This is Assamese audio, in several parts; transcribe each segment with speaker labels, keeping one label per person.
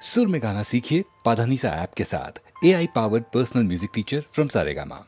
Speaker 1: सुर में गाना सीखिए पाधानीसा ऐप के साथ। AI powered personal music teacher from Saregama.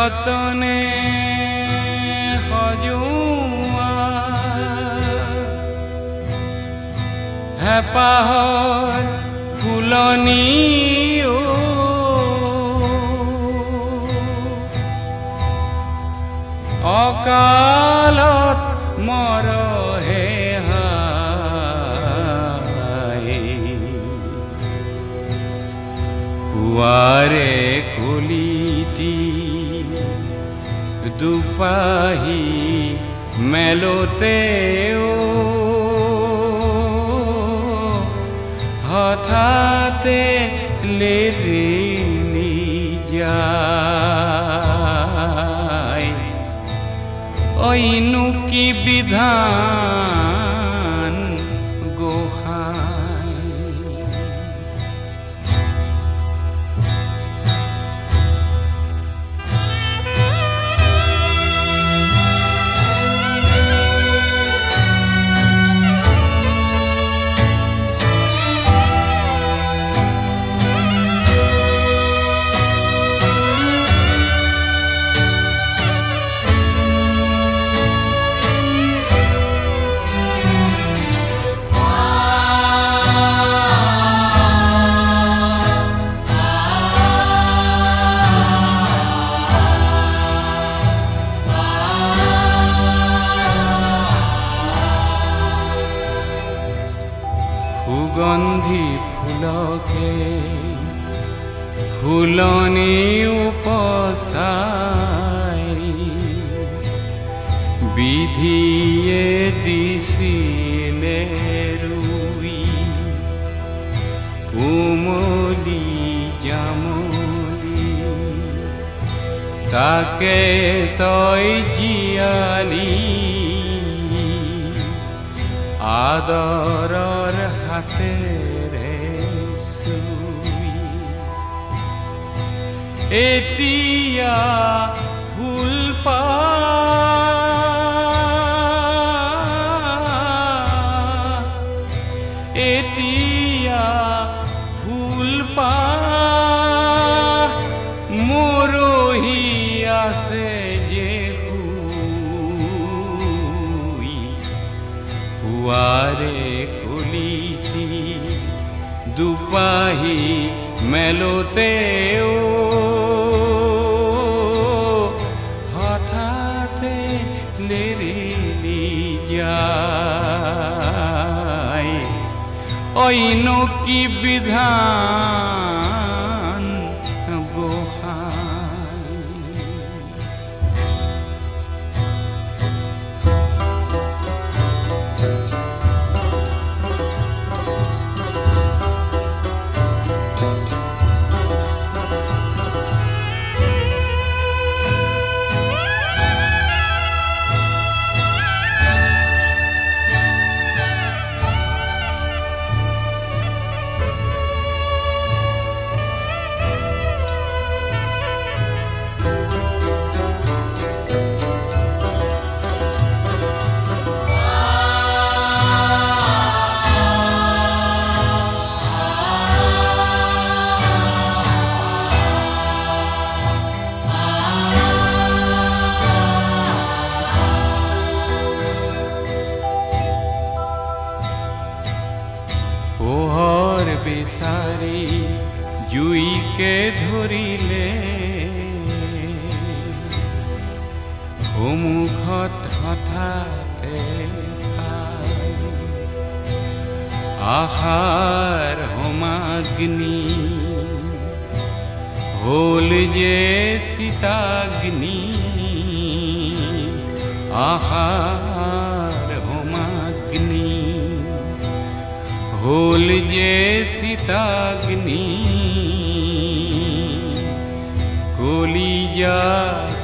Speaker 2: যতনে সজোৱা হেঁপাহৰ ফুলনি অকালত মৰহে পুৱাৰে কলিটি দুপাহি মেলোতে হঠাতে লেৰেলি যায় অইনু কি বিধান গোসাঁই সুগন্ধি ফুলকে ফুলনি উপচাই বিধিয়ে দিছিলে ৰুই উমলি জামলি তাকে তই জীয়ালি আদৰৰ হাতেৰে চুই এতিয়া ফুলপা এতিয়া ফুলপা মৰহি আছে যে পুৱাৰে কলিটি দুপাহি মেলোতে হঠাতে লেৰেলি যায় অইনু কি বিধান গোসাঁই পোহৰ বিচাৰি জুইকে ধৰিলে সন্মুখত হঠাতে আশাৰ হোমাগ্নি হ'ল যে সীতাগ্নি আশাৰ হোমাগ্নি হ'ল যে সীতাগ্নি কলিজা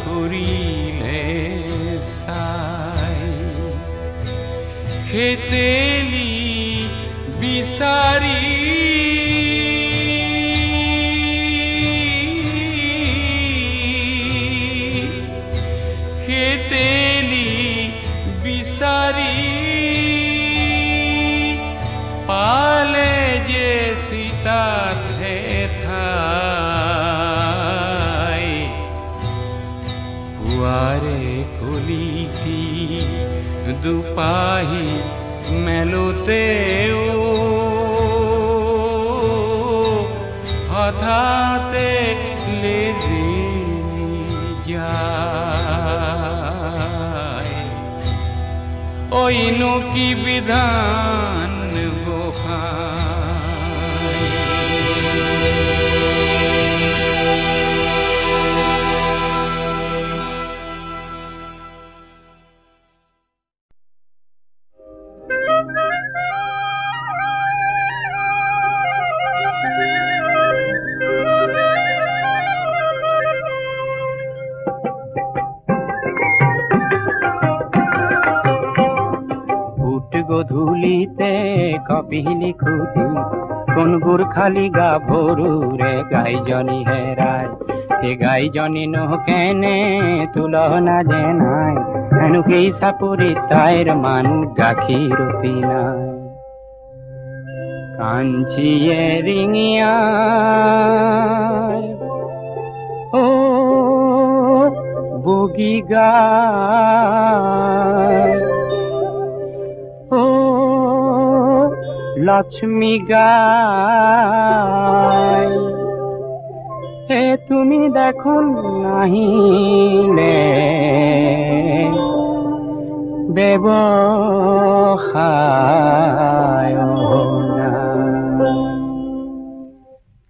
Speaker 2: কৰিলে চাই খেতেলি বিচাৰি খেতেলি বিচাৰি পালে যে সীতাত ঠাই ইতি দুপাহি মেলোতেও হঠাতে লেজেনি যায় ওইনো কি বিধান
Speaker 3: গধূলিতে কপিলি খুঁটি কোন গুরখালি গা ভরু রে গাইজনী হেরায় সে গাইজনী নহকেনে তুলনা যে নাই এনুকেই সাপুরি তাইর মানু গাখিরতি নাই কাঞ্চিয়ে রিঙিয়া ও বগি গায় লক্ষ্মী গায় হে তুমি দেখো নাহিলে ব্যবহায় না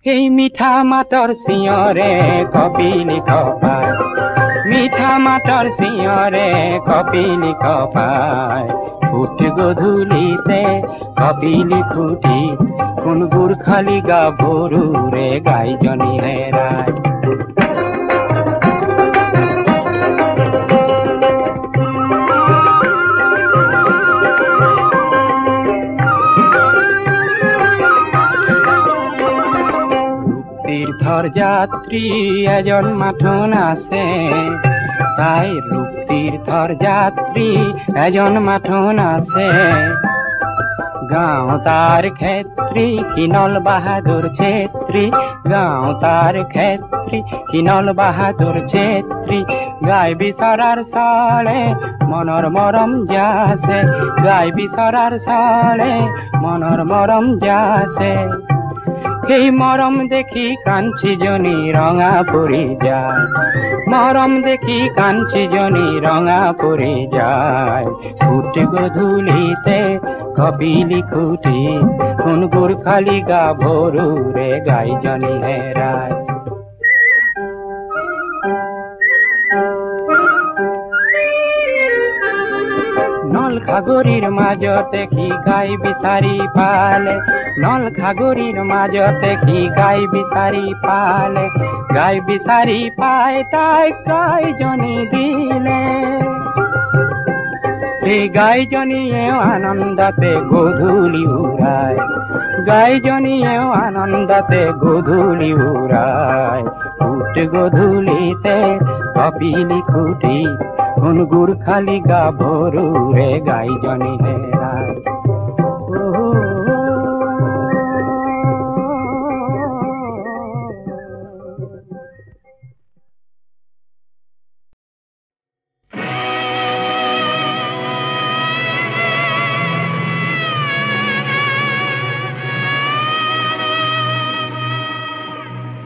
Speaker 3: এই মিঠা মাতর সিঁয়রে কপিলি খপায় মিঠা মাতর সিঁয়রে কপিলি খপায় ফুট গধূলিতে কপিলি খুঁটি কোন গুরখালি গা ভরু রে গাইজনী হেরায় তীর্থর যাত্রী এজন মাঠন আসে তাই রূপ তীর্থর যাত্রী এজন মাঠন আসে গাঁও তার ক্ষেত্রী কিনল বাহাদুর ছেত্রী গাঁও তার ক্ষেত্রী কিনল বাহাদুর ছেত্রী গাই বিসরার সালে মনর মরম যাসে গাই বিসরার সালে মনর মরম যাসে এই মরম দেখি কাঞ্চি জনি রঙা পড়ি যায় মরম দেখি কাঞ্চি জনি রঙা পড়ি যায় ফুট গধূলিতে কপিলি খুঁটি কোন গুরখালি গা ভরু রে গাইজনী হেরায় নল খাগরির মাঝতে কি গাই বিচারি পালে নল খাগরির মাঝতে কি গাই বিচারি পালে গাই বিচারি পায় তাই গাইজনী দিলে এই গাইজনীয়েও আনন্দতে গধূলি উড়ায় গাইজনীয়েও আনন্দতে গধূলি উড়ায় ফুট গধূলিতে কপিলি খুঁটি কোন গুরখালি গা ভরু রে গাইজনী হেরায়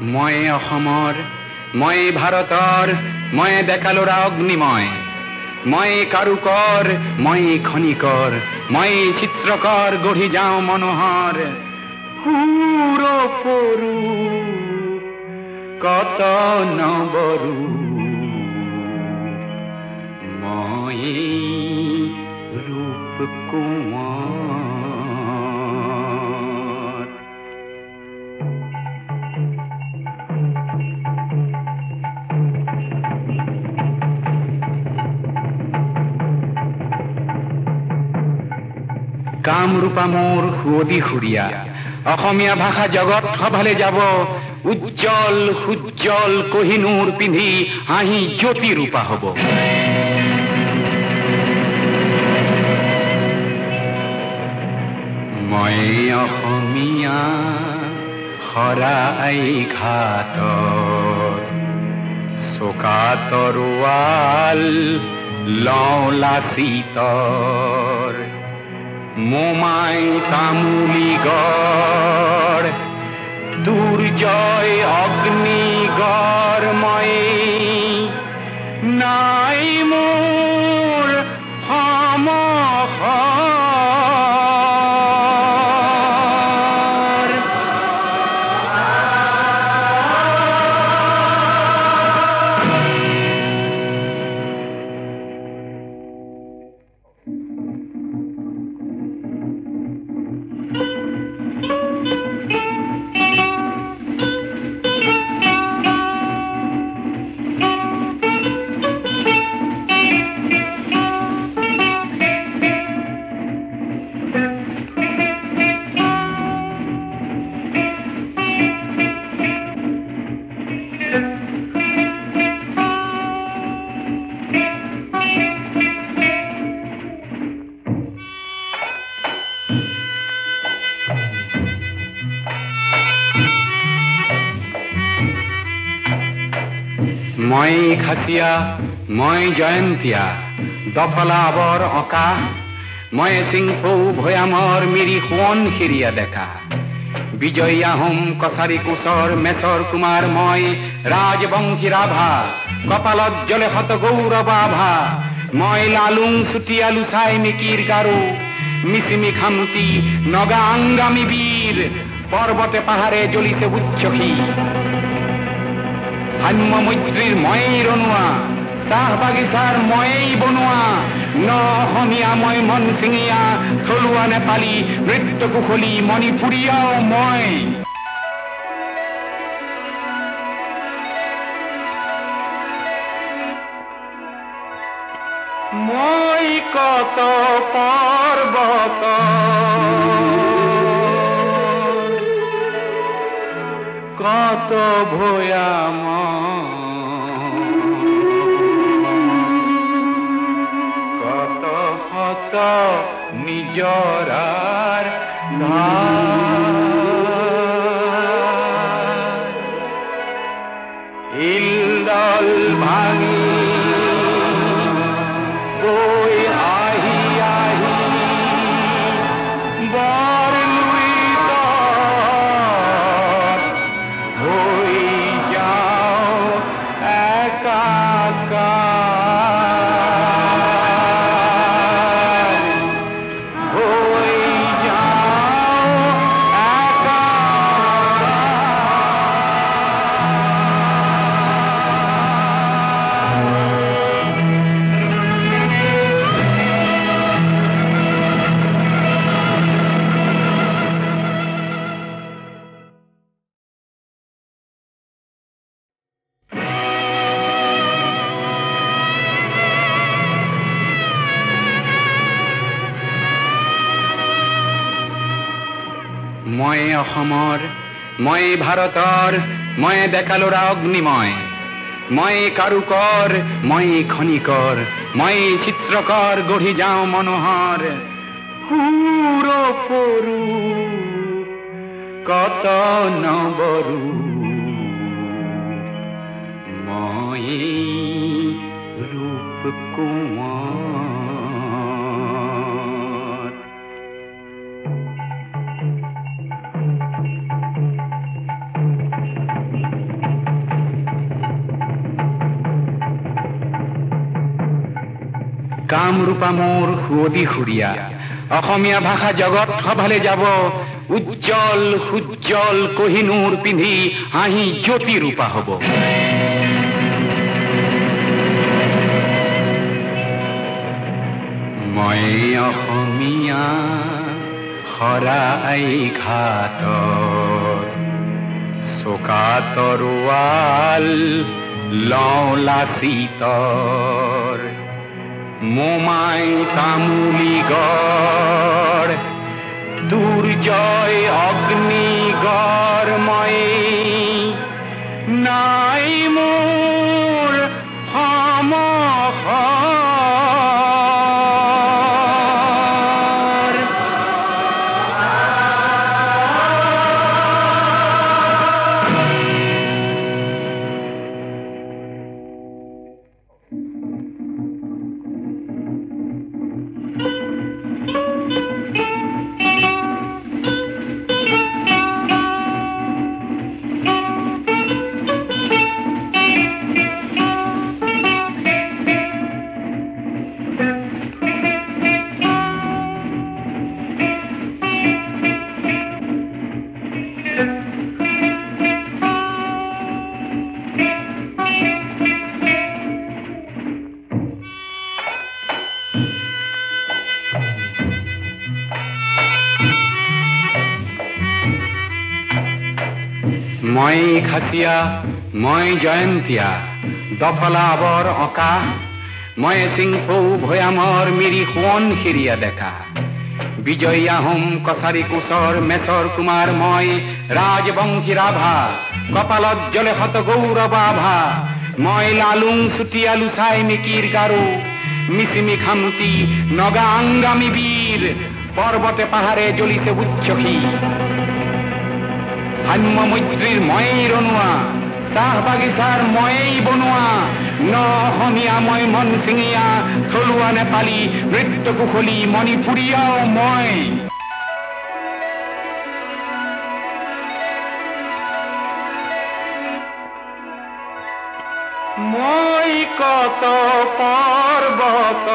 Speaker 4: মই অসমৰ মই ভাৰতৰ মই বেকালোৰা অগ্নিময় মই কাৰুকৰ মই খনিকৰ মই চিত্ৰকৰ গঢ়ি যাওঁ মনোহৰ সুৰ পৰু কত নবৰু মই ৰূপ কোঁৱৰ কামৰূপা মোৰ সুৱদি সুৰীয়া অসমীয়া ভাষা জগত সভালে যাব উজ্জ্বল সুজ্জ্বল কহিনুৰ পিন্ধি হাঁহি জ্যোতি ৰূপা হ'ব মই অসমীয়া শৰাই ঘাটৰ চকা তৰোৱাল লওলা শীতৰ মোমাই তামুলী গড় দুৰ্জয় অগ্নিগড় মই নাই মোৰ সমখৰ। মই খাচিয়া মই জয়ন্তীয়া দফলা বৰ অঁকা মই চিংফৌ ভৈয়ামৰ মিৰি সোৱণশিৰীয়া ডেকা বিজয়ী আহোম কছাৰী কোচৰ মেচৰ কুমাৰ মই ৰাজবংশী ৰাভা কপালত জ্বলে শত গৌৰৱ আভা মই লালুং চুতীয়া লুচাই মিকিৰ গাৰো মিচিমি খামতি নগা আংগামী বীৰ পৰ্বতে পাহাৰে জ্বলিছে উচ্চসী সাম্য মৈত্ৰীৰ ময়েই ৰনোৱা চাহ বাগিচাৰ ময়েই বনোৱা ন অসমীয়া মই মন চিঙীয়া থলুৱা নেপালী নৃত্য কুশলী মণিপুৰীয়াও মই কত পৰ্বত কত ভৈয়াম কত শত নিজৰাৰ ইলদল ভাঙি গৈ আহি আহি বৰ মই অসমৰ মই ভাৰতৰ মই ডেকালৰা অগ্নিময় মই কাৰুকৰ মই খনিকৰ মই চিত্ৰকৰ গঢ়ি যাওঁ মনোহৰ সুৰ পৰু কত নবৰু মই ৰূপ কোঁৱৰ। কামৰূপা মোৰ সুৱদী সুৰীয়া অসমীয়া ভাষা জগত সভালে যাব উজ্জ্বল সুজ্জ্বল কহিনুৰ পিন্ধি হাঁহি জ্যোতি ৰূপা হব। মই অসমীয়া শৰাই ঘাট চকা তৰোৱাল লওলা শীতৰ মোমাই তামুলী গড় দুৰ্জয় অগ্নিগড় মই নাই মোৰ সমখৰ। মই খাচিয়া মই জয়ন্তীয়া দফলা আবৰ অঁকা মই চিংফৌ ভৈয়ামৰ মিৰি সোৱন শিৰিয়া ডেকা বিজয়ী আহোম কছাৰী কোচৰ মেচৰ কুমাৰ মই ৰাজবংশী ৰাভা কপালত জ্বলে শত গৌৰৱ আভা মই লালুং চুতীয়া লুচাই মিকিৰ গাৰু মিচিমি খামতি নগা আংগামী বীৰ পৰ্বতে পাহাৰে জ্বলিছে উচ্চসী সাম্য মৈত্ৰীৰ ময়েই ৰনোৱা চাহ বাগিচাৰ ময়েই বনোৱা ন অসমীয়া মই মন চিঙীয়া থলুৱা নেপালী নৃত্য কুশলী মণিপুৰীয়াও মই মই কত পৰ্বত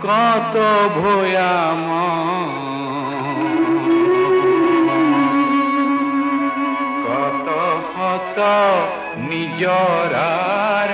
Speaker 4: কত ভৈয়াম কত শত নিজৰাৰ